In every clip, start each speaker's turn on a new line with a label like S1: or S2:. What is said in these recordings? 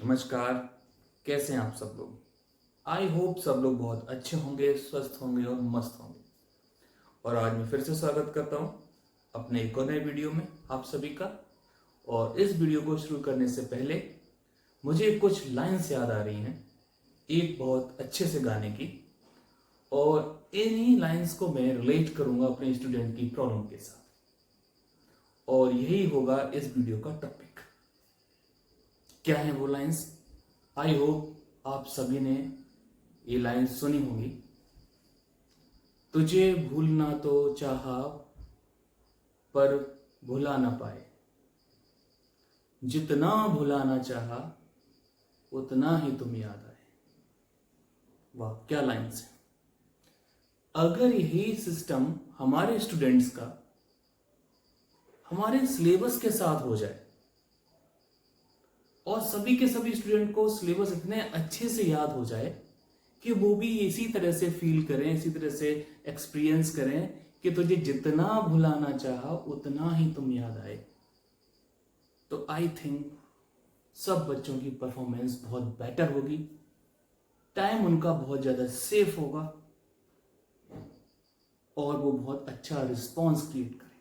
S1: नमस्कार। कैसे हैं आप सब लोग? आई होप सब लोग बहुत अच्छे होंगे, स्वस्थ होंगे और मस्त होंगे। और आज मैं फिर से स्वागत करता हूं अपने एक और नए वीडियो में आप सभी का। और इस वीडियो को शुरू करने से पहले मुझे कुछ लाइन्स याद आ रही हैं एक बहुत अच्छे से गाने की, और इन्हीं लाइन्स को मैं रिलेट करूंगा अपने स्टूडेंट की प्रॉब्लम के साथ, और यही होगा इस वीडियो का टॉपिक। क्या है वो लाइन्स? आई होप आप सभी ने ये लाइन्स सुनी होंगी। तुझे भूलना तो चाहा पर भुला ना पाए, जितना भुलाना चाहा उतना ही तुम याद आए। वाह, क्या लाइन्स है! अगर यही सिस्टम हमारे स्टूडेंट्स का हमारे सिलेबस के साथ हो जाए और सभी के सभी स्टूडेंट को सिलेबस इतने अच्छे से याद हो जाए कि वो भी इसी तरह से फील करें, इसी तरह से एक्सपीरियंस करें कि तुझे जितना भुलाना चाहा उतना ही तुम याद आए, तो आई थिंक सब बच्चों की परफॉर्मेंस बहुत बेटर होगी, टाइम उनका बहुत ज़्यादा सेफ होगा और वो बहुत अच्छा रिस्पॉन्स क्रिएट करें।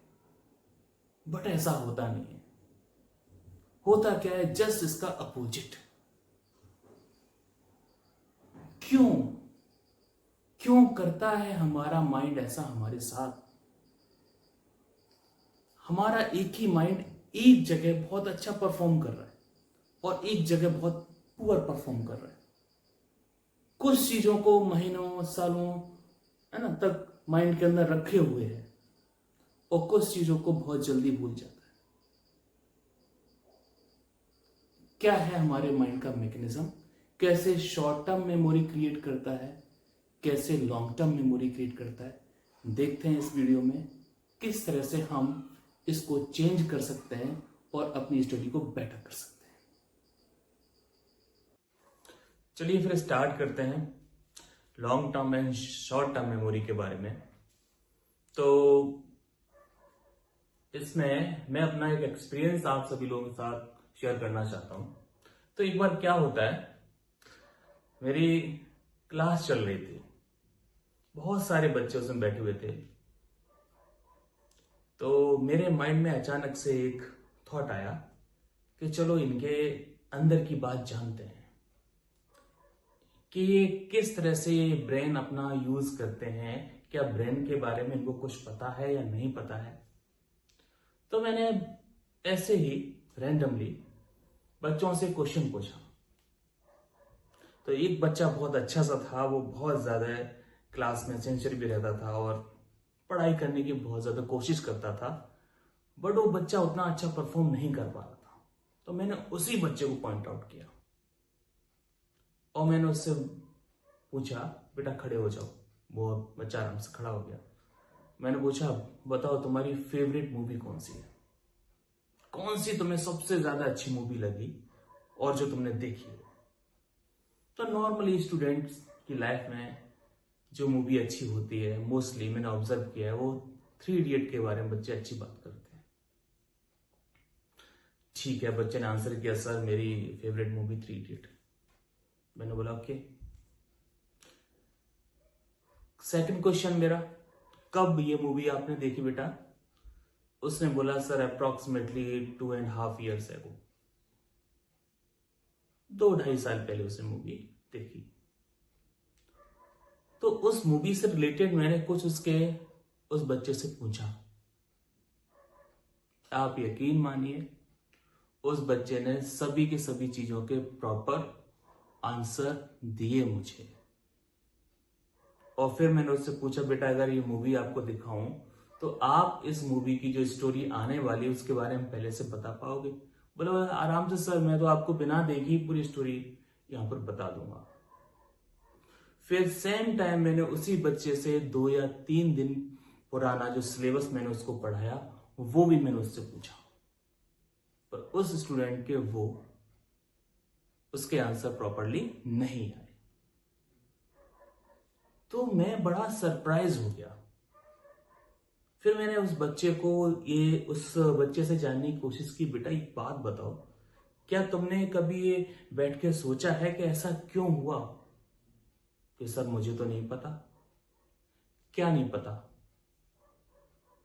S1: बट ऐसा होता नहीं है। होता क्या है? जस्ट इसका अपोजिट। क्यों क्यों करता है हमारा माइंड ऐसा हमारे साथ? हमारा एक ही माइंड एक जगह बहुत अच्छा परफॉर्म कर रहा है और एक जगह बहुत पुअर परफॉर्म कर रहा है। कुछ चीजों को महीनों सालों है ना तक माइंड के अंदर रखे हुए है और कुछ चीजों को बहुत जल्दी भूल जाता है। क्या है हमारे माइंड का मैकेनिज्म? कैसे शॉर्ट टर्म मेमोरी क्रिएट करता है, कैसे लॉन्ग टर्म मेमोरी क्रिएट करता है, देखते हैं इस वीडियो में किस तरह से हम इसको चेंज कर सकते हैं और अपनी स्टडी को बेटर कर सकते हैं। चलिए फिर स्टार्ट करते हैं long term and short term memory के बारे में। तो इसमें मैं अपना एक एक्सपीरियंस आप सभी लोगों के साथ शेयर करना चाहता हूं। तो एक बार क्या होता है, मेरी क्लास चल रही थी, बहुत सारे बच्चे उसमें बैठे हुए थे। तो मेरे माइंड में अचानक से एक थॉट आया कि चलो इनके अंदर की बात जानते हैं कि ये किस तरह से ये ब्रेन अपना यूज करते हैं, क्या ब्रेन के बारे में इनको कुछ पता है या नहीं पता है। तो मैंने ऐसे ही रैंडमली बच्चों से क्वेश्चन पूछा। तो एक बच्चा बहुत अच्छा सा था, वो बहुत ज्यादा क्लास में सिंसियर भी रहता था और पढ़ाई करने की बहुत ज्यादा कोशिश करता था, बट वो बच्चा उतना अच्छा परफॉर्म नहीं कर पा रहा था। तो मैंने उसी बच्चे को पॉइंट आउट किया और मैंने उससे पूछा, बेटा खड़े हो जाओ। वो बच्चा आराम से खड़ा हो गया। मैंने पूछा, बताओ तुम्हारी फेवरेट मूवी कौन सी है, कौन सी तुम्हें सबसे ज्यादा अच्छी मूवी लगी और जो तुमने देखी है। तो नॉर्मली स्टूडेंट्स की लाइफ में जो मूवी अच्छी होती है, मोस्टली मैंने ऑब्जर्व किया है, वो 3 इडियट के बारे में बच्चे अच्छी बात करते हैं। ठीक है, बच्चे ने आंसर किया, सर मेरी फेवरेट मूवी 3 इडियट। मैंने बोला ओके। सेकंड क्वेश्चन मेरा, कब ये मूवी आपने देखी बेटा? उसने बोला सर अप्रोक्सीमेटली 2.5 years ago। 2-2.5 साल पहले उसने मूवी देखी। तो उस मूवी से रिलेटेड मैंने कुछ उस बच्चे से पूछा। आप यकीन मानिए, उस बच्चे ने सभी के सभी चीजों के प्रॉपर आंसर दिए मुझे। और फिर मैंने उससे पूछा, बेटा अगर ये मूवी आपको दिखाऊं तो आप इस मूवी की जो स्टोरी आने वाली है उसके बारे में पहले से बता पाओगे? बोला आराम से सर, मैं तो आपको बिना देखी पूरी स्टोरी यहां पर बता दूंगा। फिर सेम टाइम मैंने उसी बच्चे से 2 या 3 दिन पुराना जो सिलेबस मैंने उसको पढ़ाया वो भी मैंने उससे पूछा, पर उस स्टूडेंट के उसके आंसर प्रॉपरली नहीं आए। तो मैं बड़ा सरप्राइज हो गया। फिर मैंने उस बच्चे से जानने की कोशिश की, बेटा एक बात बताओ, क्या तुमने कभी ये बैठ के सोचा है कि ऐसा क्यों हुआ? कि सर मुझे तो नहीं पता। क्या नहीं पता?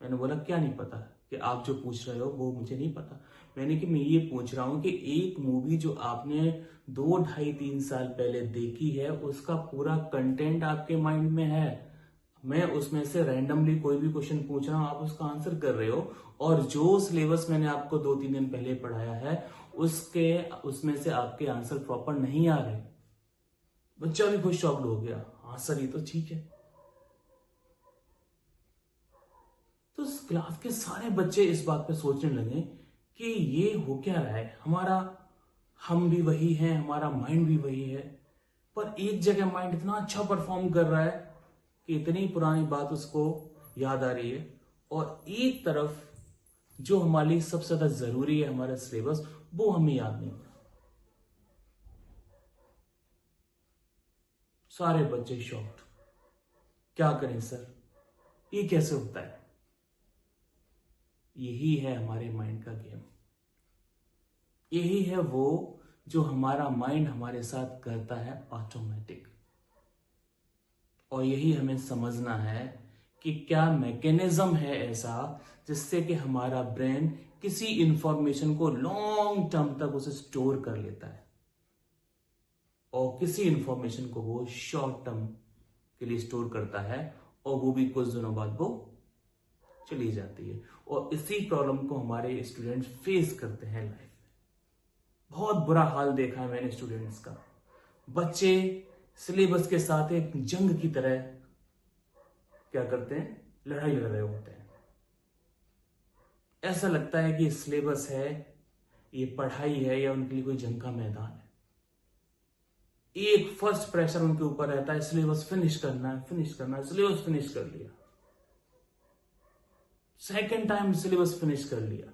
S1: मैंने बोला क्या नहीं पता? कि आप जो पूछ रहे हो वो मुझे नहीं पता। मैंने कि मैं ये पूछ रहा हूं कि एक मूवी जो आपने 2 ढाई 3 साल पहले देखी है, उसका पूरा कंटेंट आपके माइंड में है। मैं उसमें से रैंडमली कोई भी क्वेश्चन पूछ रहा हूं, आप उसका आंसर कर रहे हो, और जो सिलेबस मैंने आपको 2 3 दिन पहले पढ़ाया है उसमें से आपके आंसर प्रॉपर नहीं आ रहे। बच्चा भी खुश शॉक्ड हो गया, हाँ सर ये तो ठीक है। तो इस क्लास के सारे बच्चे इस बात पे सोचने लगे कि ये हो क्या रहा है, हम भी वही हैं, हमारा माइंड भी वही है, पर एक जगह माइंड इतना अच्छा परफॉर्म कर रहा है कि इतनी पुरानी बात उसको याद आ रही है, और एक तरफ जो हमारे लिए सबसे ज्यादा जरूरी है, हमारा सिलेबस, वो हमें याद नहीं हो रहा। सारे बच्चे शॉक्ड, क्या करें सर, ये कैसे होता है? यही है हमारे माइंड का गेम। यही है वो जो हमारा माइंड हमारे साथ करता है ऑटोमेटिक। और यही हमें समझना है कि क्या मैकेनिज्म है ऐसा जिससे कि हमारा ब्रेन किसी इंफॉर्मेशन को लॉन्ग टर्म तक उसे स्टोर कर लेता है, और किसी इंफॉर्मेशन को वो शॉर्ट टर्म के लिए स्टोर करता है, और वो भी कुछ दिनों बाद वो चली जाती है। और इसी प्रॉब्लम को हमारे स्टूडेंट्स फेस करते हैं लाइफ में। बहुत बुरा हाल देखा है मैंने स्टूडेंट्स का। बच्चे सिलेबस के साथ एक जंग की तरह क्या करते हैं, लड़ाई लड़ रहे होते हैं। ऐसा लगता है कि सिलेबस है, ये पढ़ाई है, या उनके लिए कोई जंग का मैदान है। एक फर्स्ट प्रेशर उनके ऊपर रहता है, सिलेबस फिनिश करना है, सिलेबस फिनिश कर लिया। सेकंड टाइम सिलेबस फिनिश कर लिया,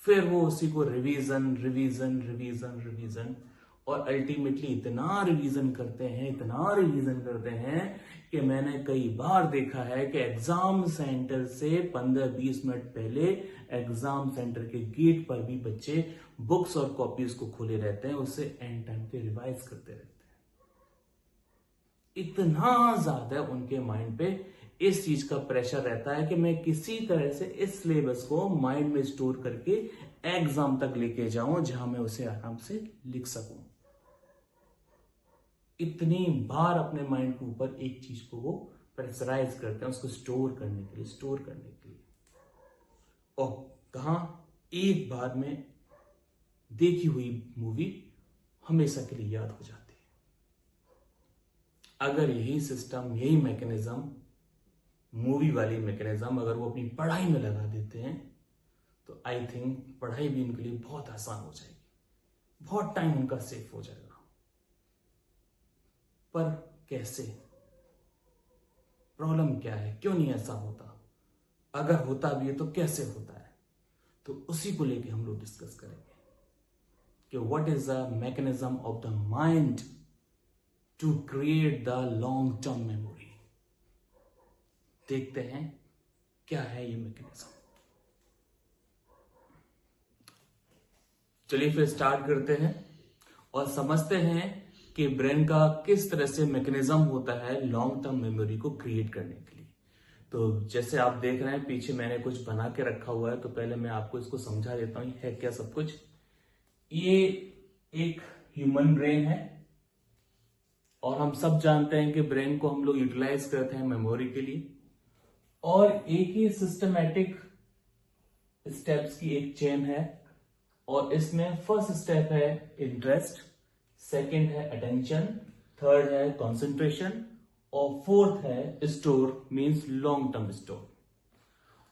S1: फिर वो उसी को रिवीजन रिवीजन रिवीजन रिवीजन, और अल्टीमेटली इतना रिवीजन करते हैं कि मैंने कई बार देखा है कि एग्जाम सेंटर से 15-20 मिनट पहले एग्जाम सेंटर के गेट पर भी बच्चे बुक्स और कॉपीज को खोले रहते हैं, उससे एंड टाइम पे रिवाइज करते रहते हैं। इतना ज्यादा उनके माइंड पे इस चीज का प्रेशर रहता है कि मैं किसी तरह से इस सिलेबस को माइंड में स्टोर करके एग्जाम तक लेके जाऊं, जहां मैं उसे आराम से लिख सकूं। इतनी बार अपने माइंड के ऊपर एक चीज को वो प्रेशराइज करते हैं, उसको स्टोर करने के लिए। और कहा, एक बार में देखी हुई मूवी हमेशा के लिए याद हो जाती है। अगर यही सिस्टम, यही मैकेनिज्म, मूवी वाली मैकेनिज्म अगर वो अपनी पढ़ाई में लगा देते हैं, तो आई थिंक पढ़ाई भी उनके लिए बहुत आसान हो जाएगी, बहुत टाइम उनका सेफ हो जाएगा। पर कैसे? प्रॉब्लम क्या है? क्यों नहीं ऐसा होता? अगर होता भी है तो कैसे होता है? तो उसी को लेके हम लोग डिस्कस करेंगे कि what is the mechanism of the mind to create the long term memory. देखते हैं क्या है ये मैकेनिज्म। चलिए फिर स्टार्ट करते हैं और समझते हैं कि ब्रेन का किस तरह से मैकेनिज्म होता है लॉन्ग टर्म मेमोरी को क्रिएट करने के लिए। तो जैसे आप देख रहे हैं पीछे मैंने कुछ बना के रखा हुआ है, तो पहले मैं आपको इसको समझा देता हूं है क्या सब कुछ। ये एक ह्यूमन ब्रेन है, और हम सब जानते हैं कि ब्रेन को हम लोग यूटिलाइज करते हैं मेमोरी के लिए, और एक ही सिस्टमैटिक स्टेप्स की एक चेन है। और इसमें फर्स्ट स्टेप है इंटरेस्ट, सेकंड है अटेंशन, थर्ड है कंसंट्रेशन, और फोर्थ है store, means long term store,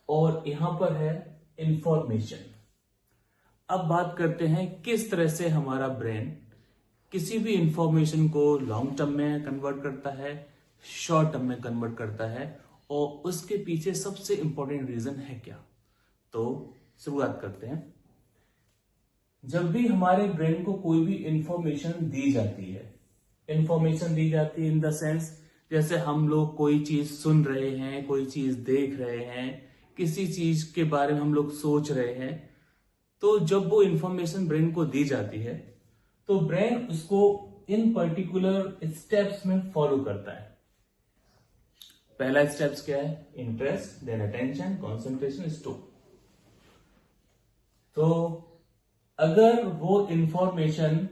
S1: और यहां पर है इंफॉर्मेशन। अब बात करते हैं किस तरह से हमारा ब्रेन किसी भी इंफॉर्मेशन को लॉन्ग टर्म में कन्वर्ट करता है, शॉर्ट टर्म में कन्वर्ट करता है, और उसके पीछे सबसे इंपॉर्टेंट रीजन है क्या। तो शुरुआत करते हैं। जब भी हमारे ब्रेन को कोई भी इंफॉर्मेशन दी जाती है इन द सेंस, जैसे हम लोग कोई चीज सुन रहे हैं, कोई चीज देख रहे हैं, किसी चीज के बारे में हम लोग सोच रहे हैं, तो जब वो इंफॉर्मेशन ब्रेन को दी जाती है तो ब्रेन उसको इन पर्टिकुलर स्टेप्स में फॉलो करता है। पहला स्टेप्स क्या है? Interest, then attention, concentration, store. तो अगर वो इंफॉर्मेशन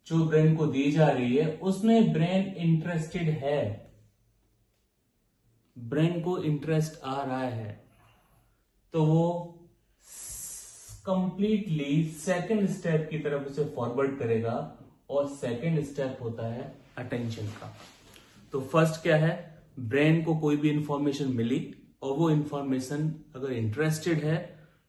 S1: जो ब्रेन को दी जा रही है उसमें ब्रेन इंटरेस्टेड है, ब्रेन को इंटरेस्ट आ रहा है, तो वो कंप्लीटली सेकंड स्टेप की तरफ उसे फॉरवर्ड करेगा, और सेकंड स्टेप होता है अटेंशन का। तो फर्स्ट क्या है? ब्रेन को कोई भी इंफॉर्मेशन मिली और वो इंफॉर्मेशन अगर इंटरेस्टेड है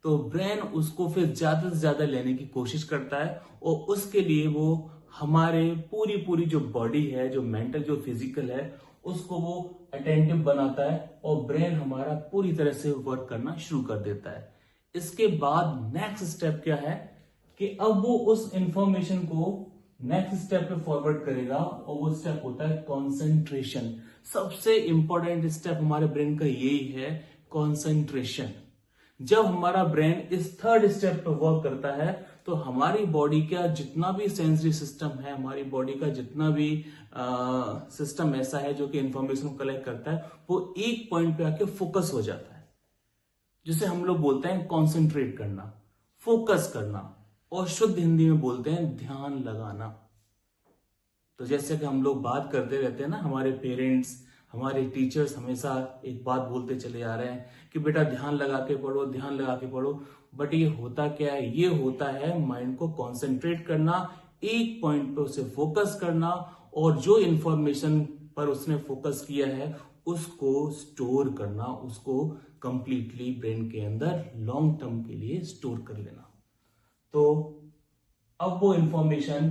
S1: तो ब्रेन उसको फिर ज्यादा से ज्यादा लेने की कोशिश करता है, और उसके लिए वो हमारे पूरी जो बॉडी है, जो मेंटल जो फिजिकल है, उसको वो अटेंटिव बनाता है और ब्रेन हमारा पूरी तरह से वर्क करना शुरू कर देता है। इसके बाद नेक्स्ट स्टेप क्या है कि अब वो उस इंफॉर्मेशन को नेक्स्ट स्टेप पे फॉरवर्ड करेगा, और वो स्टेप होता है कंसंट्रेशन। सबसे इंपॉर्टेंट स्टेप हमारे ब्रेन का यही है, कंसंट्रेशन। जब हमारा ब्रेन इस थर्ड स्टेप पे वर्क करता है तो हमारी बॉडी का जितना भी सेंसरी सिस्टम है, हमारी बॉडी का जितना भी सिस्टम ऐसा है जो कि इंफॉर्मेशन को कलेक्ट करता है, वो एक पॉइंट पे आके फोकस हो जाता है, जिसे हम लोग बोलते हैं कॉन्सेंट्रेट करना, फोकस करना, और शुद्ध हिंदी में बोलते हैं ध्यान लगाना। तो जैसे कि हम लोग बात करते रहते हैं ना, हमारे पेरेंट्स, हमारे टीचर्स हमेशा एक बात बोलते चले आ रहे हैं कि बेटा ध्यान लगा के पढ़ो, ध्यान लगा के पढ़ो। बट ये होता क्या है? ये होता है माइंड को कॉन्सेंट्रेट करना, एक पॉइंट पे उसे फोकस करना, और जो इंफॉर्मेशन पर उसने फोकस किया है उसको स्टोर करना, उसको कंप्लीटली ब्रेन के अंदर लॉन्ग टर्म के लिए स्टोर कर लेना। तो अब वो इंफॉर्मेशन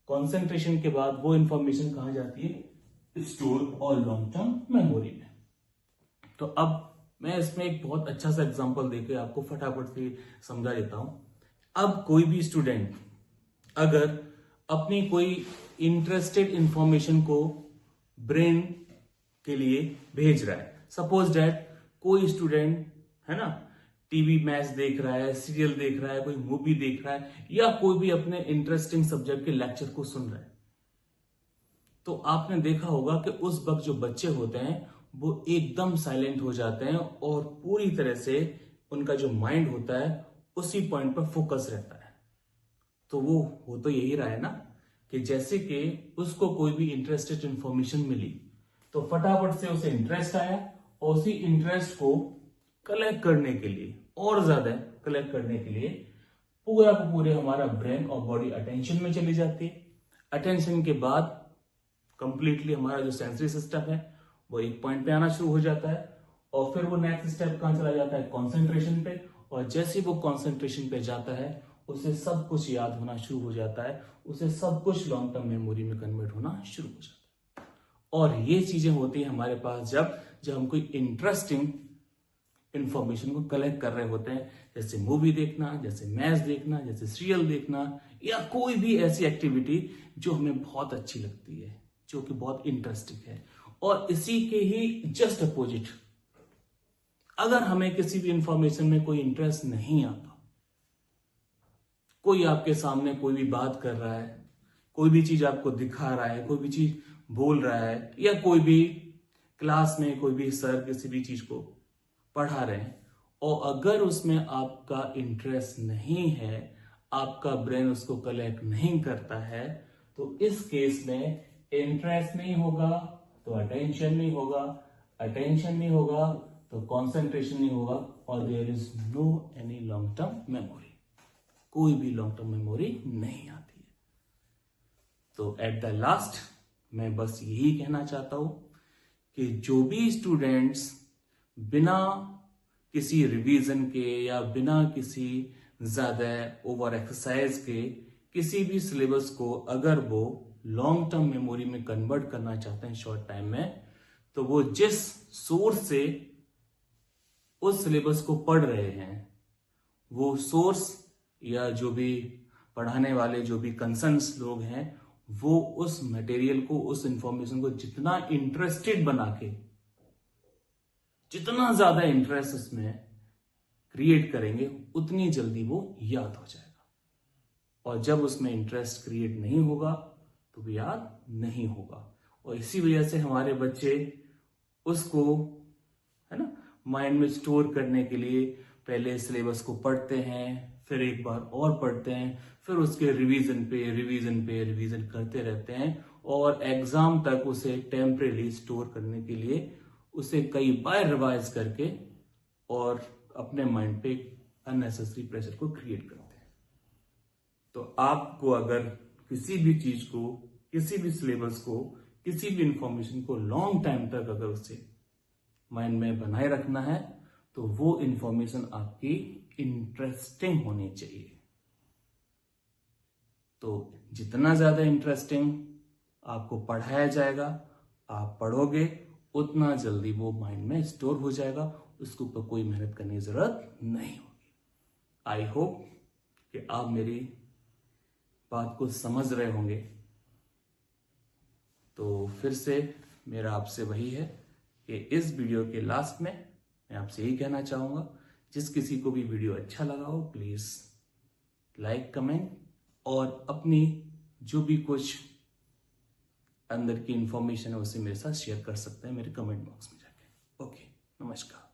S1: कंसंट्रेशन के बाद वो इंफॉर्मेशन कहां जाती है? स्टोर और लॉन्ग टर्म मेमोरी में। तो अब मैं इसमें एक बहुत अच्छा सा एग्जांपल देके आपको फटाफट से समझा देता हूं। अब कोई भी स्टूडेंट अगर अपनी कोई इंटरेस्टेड इंफॉर्मेशन को ब्रेन के लिए भेज रहा है, सपोज दैट कोई स्टूडेंट है ना टीवी मैच देख रहा है, सीरियल देख रहा है, कोई मूवी देख रहा है, या कोई भी अपने इंटरेस्टिंग सब्जेक्ट के लेक्चर को सुन रहा है, तो आपने देखा होगा कि उस वक्त जो बच्चे होते हैं वो एकदम साइलेंट हो जाते हैं और पूरी तरह से उनका जो माइंड होता है उसी पॉइंट पर फोकस रहता है। तो वो हो तो यही रहा है ना कि जैसे कि उसको कोई भी इंटरेस्टेड इंफॉर्मेशन मिली तो फटाफट से उसे इंटरेस्ट आया, और उसी इंटरेस्ट को कलेक्ट करने के लिए, और ज्यादा कलेक्ट करने के लिए पूरा का पूरे हमारा ब्रेन और बॉडी अटेंशन में चली जाती है। अटेंशन के बाद कंप्लीटली हमारा जो सेंसरी सिस्टम है वो एक पॉइंट पे आना शुरू हो जाता है, और फिर वो नेक्स्ट स्टेप कहां चला जाता है? कंसंट्रेशन पे। और जैसे वो कंसंट्रेशन पे जाता है उसे सब कुछ याद होना शुरू हो जाता है, उसे सब कुछ लॉन्ग टर्म मेमोरी में कन्वर्ट होना शुरू हो जाता है। और ये चीजें होती है हमारे पास जब हम कोई इंटरेस्टिंग इंफॉर्मेशन को कलेक्ट कर रहे होते हैं, जैसे मूवी देखना, जैसे मैच देखना, जैसे सीरियल देखना, या कोई भी ऐसी एक्टिविटी जो हमें बहुत अच्छी लगती है, जो कि बहुत इंटरेस्टिंग है। और इसी के ही जस्ट अपोजिट, अगर हमें किसी भी इंफॉर्मेशन में कोई इंटरेस्ट नहीं आता, कोई आपके सामने कोई भी बात कर रहा है, कोई भी चीज आपको दिखा रहा है, कोई भी चीज बोल रहा है, या कोई भी क्लास में कोई भी सर किसी भी चीज को पढ़ा रहे हैं, और अगर उसमें आपका इंटरेस्ट नहीं है, आपका ब्रेन उसको कलेक्ट नहीं करता है, तो इस केस में इंटरेस्ट नहीं होगा तो अटेंशन नहीं होगा, अटेंशन नहीं होगा तो कंसंट्रेशन नहीं होगा, और there is no any long term memory, कोई भी लॉन्ग टर्म मेमोरी नहीं आती है। तो एट द लास्ट मैं बस यही कहना चाहता हूं कि जो भी स्टूडेंट्स बिना किसी रिवीजन के या बिना किसी ज्यादा ओवर एक्सरसाइज के किसी भी सिलेबस को अगर वो लॉन्ग टर्म मेमोरी में कन्वर्ट करना चाहते हैं शॉर्ट टाइम में, तो वो जिस सोर्स से उस सिलेबस को पढ़ रहे हैं वो सोर्स या जो भी पढ़ाने वाले जो भी कंसर्न्स लोग हैं वो उस मटेरियल को, उस इंफॉर्मेशन को जितना इंटरेस्टेड बना के, जितना ज्यादा इंटरेस्ट उसमें क्रिएट करेंगे उतनी जल्दी वो याद हो जाएगा। और जब उसमें इंटरेस्ट क्रिएट नहीं होगा तो भी याद नहीं होगा। और इसी वजह से हमारे बच्चे उसको, है ना, माइंड में स्टोर करने के लिए पहले सिलेबस को पढ़ते हैं, फिर एक बार और पढ़ते हैं, फिर उसके रिवीजन करते रहते हैं और एग्जाम तक उसे टेम्परेली स्टोर करने के लिए उसे कई बार रिवाइज करके और अपने माइंड पे अननेसेसरी प्रेशर को क्रिएट करते हैं। तो आपको अगर किसी भी चीज को, किसी भी सिलेबस को, किसी भी इंफॉर्मेशन को लॉन्ग टाइम तक अगर उसे माइंड में बनाए रखना है तो वो इंफॉर्मेशन आपकी इंटरेस्टिंग होनी चाहिए। तो जितना ज्यादा इंटरेस्टिंग आपको पढ़ाया जाएगा, आप पढ़ोगे, उतना जल्दी वो माइंड में स्टोर हो जाएगा, उसके ऊपर कोई मेहनत करने की जरूरत नहीं होगी। आई होप कि आप मेरी बात को समझ रहे होंगे। तो फिर से मेरा आपसे वही है कि इस वीडियो के लास्ट में मैं आपसे यही कहना चाहूंगा, जिस किसी को भी वीडियो अच्छा लगा हो प्लीज लाइक, कमेंट और अपनी जो भी कुछ अंदर की इंफॉर्मेशन है उसे मेरे साथ शेयर कर सकते हैं मेरे कमेंट बॉक्स में जाके। ओके, नमस्कार।